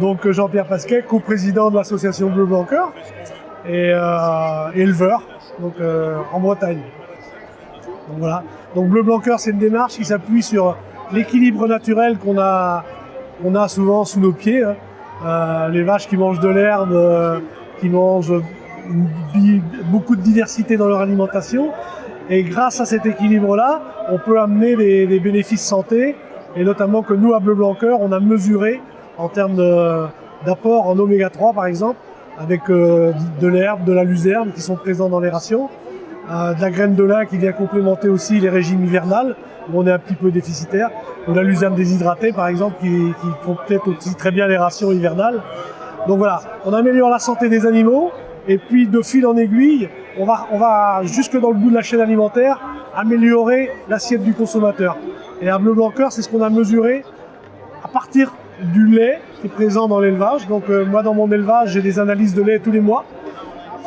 Donc Jean-Pierre Pasquet, coprésident de l'association Bleu Blanc Cœur et éleveur donc, en Bretagne. Donc voilà. Donc Bleu Blanc Cœur, c'est une démarche qui s'appuie sur l'équilibre naturel qu'on a souvent sous nos pieds. Hein. Les vaches qui mangent de l'herbe, qui mangent beaucoup de diversité dans leur alimentation. Et grâce à cet équilibre-là, on peut amener des bénéfices santé, et notamment que nous, à Bleu Blanc Cœur, on a mesuré en termes d'apport en oméga 3, par exemple, avec de l'herbe, de la luzerne qui sont présents dans les rations, de la graine de lin qui vient complémenter aussi les régimes hivernales, où on est un petit peu déficitaire, ou la luzerne déshydratée, par exemple, qui font peut-être aussi très bien les rations hivernales. Donc voilà, on améliore la santé des animaux, et puis de fil en aiguille, on va jusque dans le bout de la chaîne alimentaire améliorer l'assiette du consommateur. Et à Bleu Blanc Cœur, c'est ce qu'on a mesuré à partir du lait qui est présent dans l'élevage. Donc moi, dans mon élevage, j'ai des analyses de lait tous les mois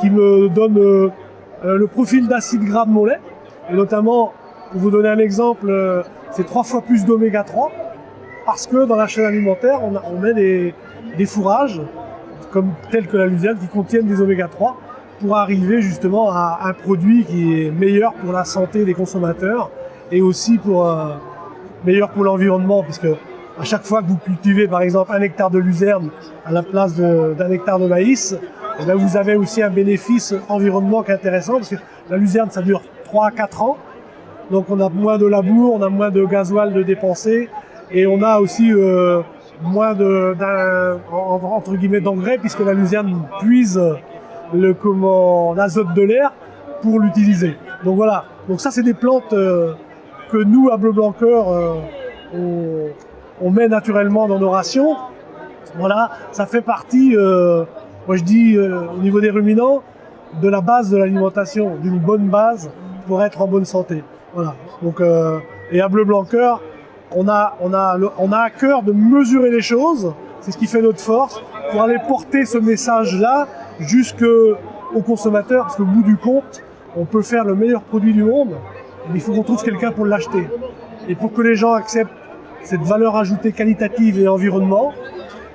qui me donnent le profil d'acide gras de mon lait. Et notamment, pour vous donner un exemple, c'est 3 fois plus d'oméga 3 parce que dans la chaîne alimentaire, on met des fourrages tels que la luzerne qui contiennent des oméga 3 pour arriver justement à un produit qui est meilleur pour la santé des consommateurs et aussi meilleur pour l'environnement, puisque à chaque fois que vous cultivez par exemple 1 hectare de luzerne à la place d'un hectare de maïs, et bien vous avez aussi un bénéfice environnement qui est intéressant, parce que la luzerne ça dure 3 à 4 ans, donc on a moins de labour, on a moins de gasoil de dépenser, et on a aussi moins entre guillemets d'engrais, puisque la luzerne puise l'azote de l'air pour l'utiliser. Donc voilà, donc ça c'est des plantes que nous à Bleu Blanc Cœur on met naturellement dans nos rations. Voilà, ça fait partie, moi je dis au niveau des ruminants, de la base de l'alimentation, d'une bonne base pour être en bonne santé. Voilà. Donc et à Bleu Blanc Cœur, on a à cœur de mesurer les choses, c'est ce qui fait notre force, pour aller porter ce message-là jusqu'au consommateur, parce qu'au bout du compte, on peut faire le meilleur produit du monde, mais il faut qu'on trouve quelqu'un pour l'acheter. Et pour que les gens acceptent cette valeur ajoutée qualitative et environnement,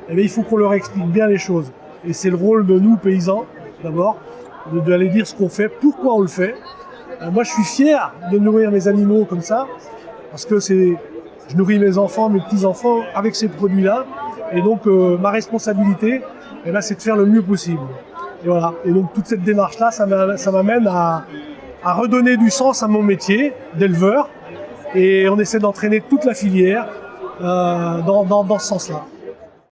eh bien, il faut qu'on leur explique bien les choses. Et c'est le rôle de nous, paysans, d'abord, d'aller dire ce qu'on fait, pourquoi on le fait. Moi, je suis fier de nourrir mes animaux comme ça, parce que je nourris mes enfants, mes petits-enfants avec ces produits-là. Et donc, ma responsabilité, eh bien, c'est de faire le mieux possible. Et voilà. Et donc, toute cette démarche-là, ça m'amène à redonner du sens à mon métier d'éleveur. Et on essaie d'entraîner toute la filière dans ce sens-là.